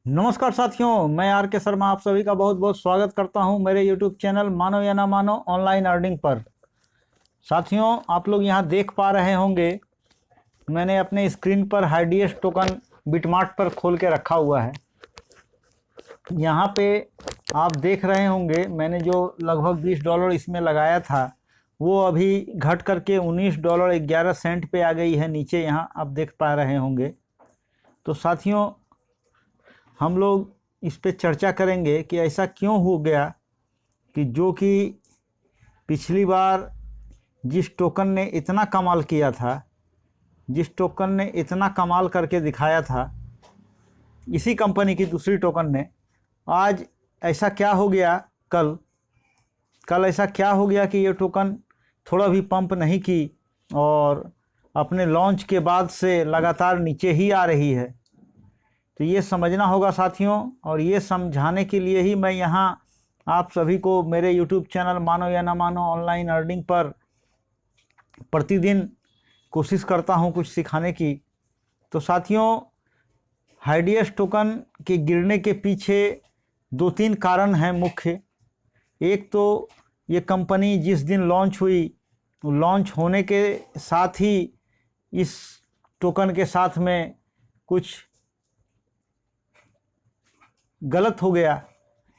नमस्कार साथियों, मैं आर के शर्मा आप सभी का बहुत बहुत स्वागत करता हूं मेरे यूट्यूब चैनल मानो या ना मानो ऑनलाइन अर्निंग पर। साथियों, आप लोग यहां देख पा रहे होंगे, मैंने अपने स्क्रीन पर हाइडिएस्ट टोकन बिटमार्ट पर खोल के रखा हुआ है। यहां पे आप देख रहे होंगे, मैंने जो लगभग $20 इसमें लगाया था वो अभी घट करके $19.11 पे आ गई है। नीचे यहां आप देख पा रहे होंगे। तो साथियों, हम लोग इस पे चर्चा करेंगे कि ऐसा क्यों हो गया कि जो कि पिछली बार जिस टोकन ने इतना कमाल किया था, जिस टोकन ने इतना कमाल करके दिखाया था, इसी कंपनी की दूसरी टोकन ने आज ऐसा क्या हो गया, कल ऐसा क्या हो गया कि ये टोकन थोड़ा भी पंप नहीं की और अपने लॉन्च के बाद से लगातार नीचे ही आ रही है। तो ये समझना होगा साथियों, और ये समझाने के लिए ही मैं यहाँ आप सभी को मेरे YouTube चैनल मानो या ना मानो ऑनलाइन अर्निंग पर प्रतिदिन कोशिश करता हूँ कुछ सिखाने की। तो साथियों, हाइडिएस्ट टोकन के गिरने के पीछे दो तीन कारण हैं मुख्य। एक तो ये कंपनी जिस दिन लॉन्च हुई, लॉन्च होने के साथ ही इस टोकन के साथ में कुछ गलत हो गया,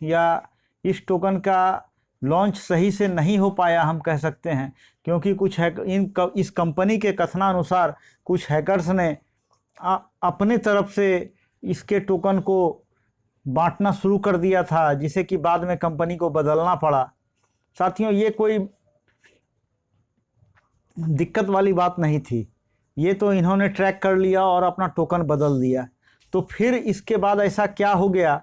या इस टोकन का लॉन्च सही से नहीं हो पाया हम कह सकते हैं, क्योंकि कुछ इस कंपनी के कथनानुसार कुछ हैकर्स ने अपने तरफ से इसके टोकन को बांटना शुरू कर दिया था, जिसे कि बाद में कंपनी को बदलना पड़ा। साथियों, ये कोई दिक्कत वाली बात नहीं थी, ये तो इन्होंने ट्रैक कर लिया और अपना टोकन बदल दिया। तो फिर इसके बाद ऐसा क्या हो गया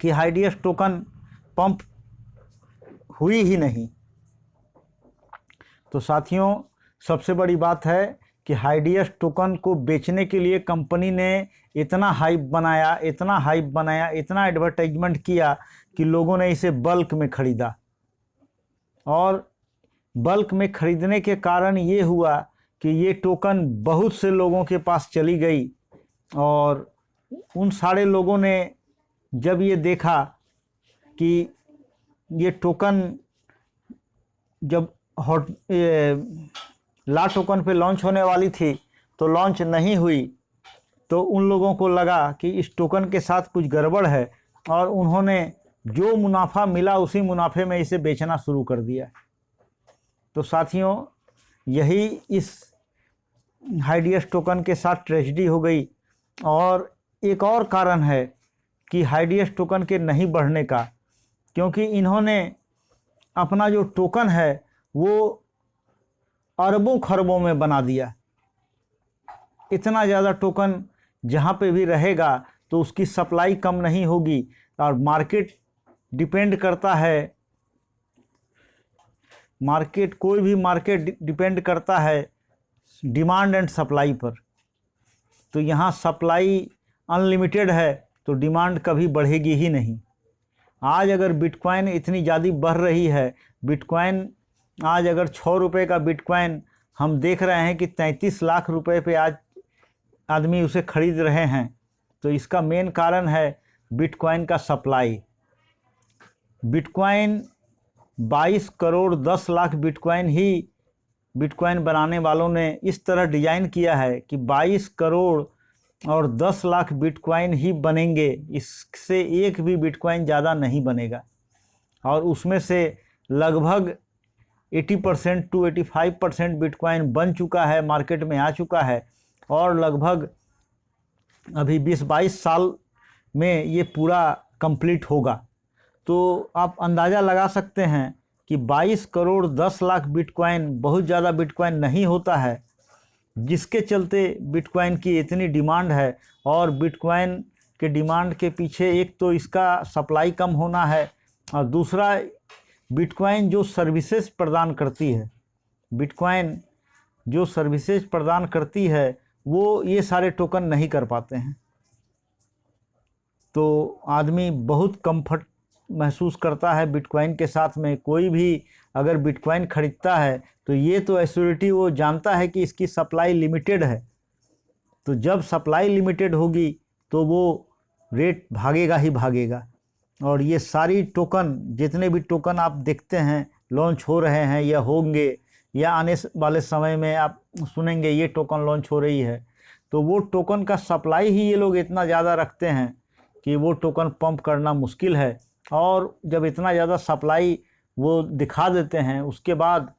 कि हाइडिएस्ट टोकन पंप हुई ही नहीं। तो साथियों, सबसे बड़ी बात है कि हाइडिएस्ट टोकन को बेचने के लिए कंपनी ने इतना हाइप बनाया, इतना एडवर्टाइजमेंट किया कि लोगों ने इसे बल्क में ख़रीदा। और बल्क में ख़रीदने के कारण ये हुआ कि ये टोकन बहुत से लोगों के पास चली गई, और उन सारे लोगों ने जब ये देखा कि ये टोकन जब ला टोकन पे लॉन्च होने वाली थी तो लॉन्च नहीं हुई, तो उन लोगों को लगा कि इस टोकन के साथ कुछ गड़बड़ है, और उन्होंने जो मुनाफा मिला उसी मुनाफे में इसे बेचना शुरू कर दिया। तो साथियों, यही इस हाइडिएस्ट टोकन के साथ ट्रेजेडी हो गई। और एक और कारण है कि हाइडिएस्ट टोकन के नहीं बढ़ने का, क्योंकि इन्होंने अपना जो टोकन है वो अरबों खरबों में बना दिया। इतना ज़्यादा टोकन जहाँ पे भी रहेगा तो उसकी सप्लाई कम नहीं होगी, और मार्केट डिपेंड करता है, कोई भी मार्केट डिपेंड करता है डिमांड एंड सप्लाई पर। तो यहाँ सप्लाई अनलिमिटेड है तो डिमांड कभी बढ़ेगी ही नहीं। आज अगर बिटकॉइन इतनी ज़्यादा बढ़ रही है, बिटकॉइन आज अगर 6 रुपये का बिटकॉइन हम देख रहे हैं कि 33 लाख रुपए पे आज आदमी उसे खरीद रहे हैं, तो इसका मेन कारण है बिटकॉइन का supply. Bitcoin 22 crore 10 lakh bitcoin बनाने वालों ने इस तरह डिज़ाइन किया है कि 22 करोड़ और 10 लाख बिटकॉइन ही बनेंगे, इससे एक भी बिटकॉइन ज़्यादा नहीं बनेगा। और उसमें से लगभग 80% to 85% बिटकॉइन बन चुका है, मार्केट में आ चुका है, और लगभग अभी 20-22 साल में ये पूरा कंप्लीट होगा। तो आप अंदाज़ा लगा सकते हैं कि 22 करोड़ 10 लाख बिटकॉइन बहुत ज़्यादा बिटकॉइन नहीं होता है, जिसके चलते बिटकॉइन की इतनी डिमांड है। और बिटकॉइन के डिमांड के पीछे एक तो इसका सप्लाई कम होना है, और दूसरा बिटकॉइन जो सर्विसेज प्रदान करती है, बिटकॉइन जो सर्विसेज प्रदान करती है वो ये सारे टोकन नहीं कर पाते हैं। तो आदमी बहुत कंफर्ट महसूस करता है बिटकॉइन के साथ में। कोई भी अगर बिटकॉइन खरीदता है तो ये तो एश्योरिटी वो जानता है कि इसकी सप्लाई लिमिटेड है। तो जब सप्लाई लिमिटेड होगी तो वो रेट भागेगा ही भागेगा। और ये सारी टोकन, जितने भी टोकन आप देखते हैं लॉन्च हो रहे हैं या होंगे या आने वाले समय में आप सुनेंगे ये टोकन लॉन्च हो रही है, तो वो टोकन का सप्लाई ही ये लोग इतना ज़्यादा रखते हैं कि वो टोकन पंप करना मुश्किल है। और जब इतना ज़्यादा सप्लाई वो दिखा देते हैं, उसके बाद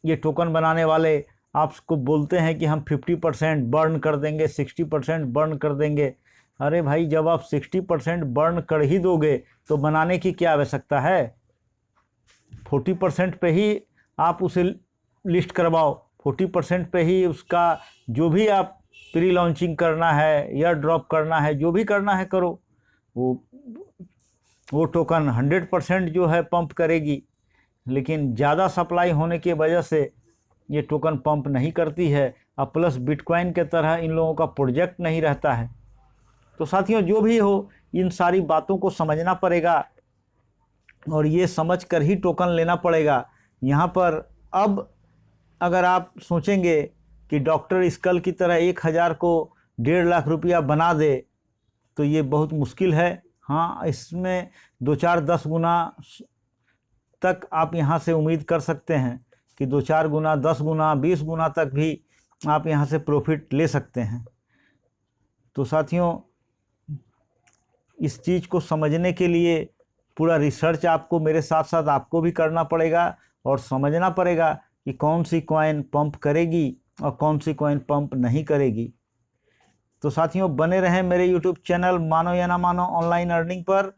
ये टोकन बनाने वाले आपको बोलते हैं कि हम 50% बर्न कर देंगे, 60% बर्न कर देंगे। अरे भाई, जब आप 60% बर्न कर ही दोगे तो बनाने की क्या आवश्यकता है? 40% पे ही आप उसे लिस्ट करवाओ, 40% पे ही उसका जो भी आप प्री लॉन्चिंग करना है या ड्रॉप करना है, जो भी करना है करो। वो टोकन 100% जो है पंप करेगी, लेकिन ज़्यादा सप्लाई होने की वजह से ये टोकन पंप नहीं करती है। अब प्लस बिटकॉइन के तरह इन लोगों का प्रोजेक्ट नहीं रहता है। तो साथियों, जो भी हो, इन सारी बातों को समझना पड़ेगा और ये समझ कर ही टोकन लेना पड़ेगा। यहाँ पर अब अगर आप सोचेंगे कि डॉक्टर स्कल की तरह 1000 को 1.5 लाख रुपया बना दे, तो ये बहुत मुश्किल है। हाँ, इसमें 2-4 10 गुना तक आप यहाँ से उम्मीद कर सकते हैं कि 2-4 गुना, 10 गुना, 20 गुना तक भी आप यहाँ से प्रॉफिट ले सकते हैं। तो साथियों, इस चीज़ को समझने के लिए पूरा रिसर्च आपको मेरे साथ साथ आपको भी करना पड़ेगा और समझना पड़ेगा कि कौन सी कॉइन पंप करेगी और कौन सी कॉइन पंप नहीं करेगी। तो साथियों, बने रहें मेरे यूट्यूब चैनल मानो या ना मानो ऑनलाइन अर्निंग पर,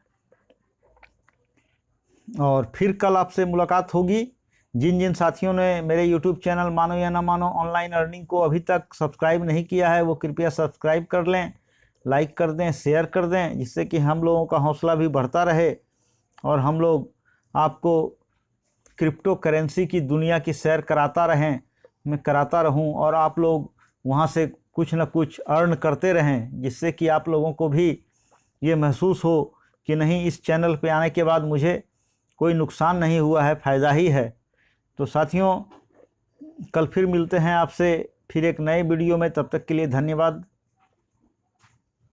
और फिर कल आपसे मुलाकात होगी। जिन जिन साथियों ने मेरे यूट्यूब चैनल मानो या ना मानो ऑनलाइन अर्निंग को अभी तक सब्सक्राइब नहीं किया है, वो कृपया सब्सक्राइब कर लें, लाइक कर दें, शेयर कर दें, जिससे कि हम लोगों का हौसला भी बढ़ता रहे और हम लोग आपको क्रिप्टो करेंसी की दुनिया की सैर कराता रहें, मैं कराता रहूं, और आप लोग वहां से कुछ न कुछ अर्न करते रहें, जिससे कि आप लोगों को भी ये महसूस हो कि नहीं, इस चैनल पे आने के बाद मुझे कोई नुकसान नहीं हुआ है, फ़ायदा ही है। तो साथियों, कल फिर मिलते हैं आपसे फिर एक नए वीडियो में। तब तक के लिए धन्यवाद।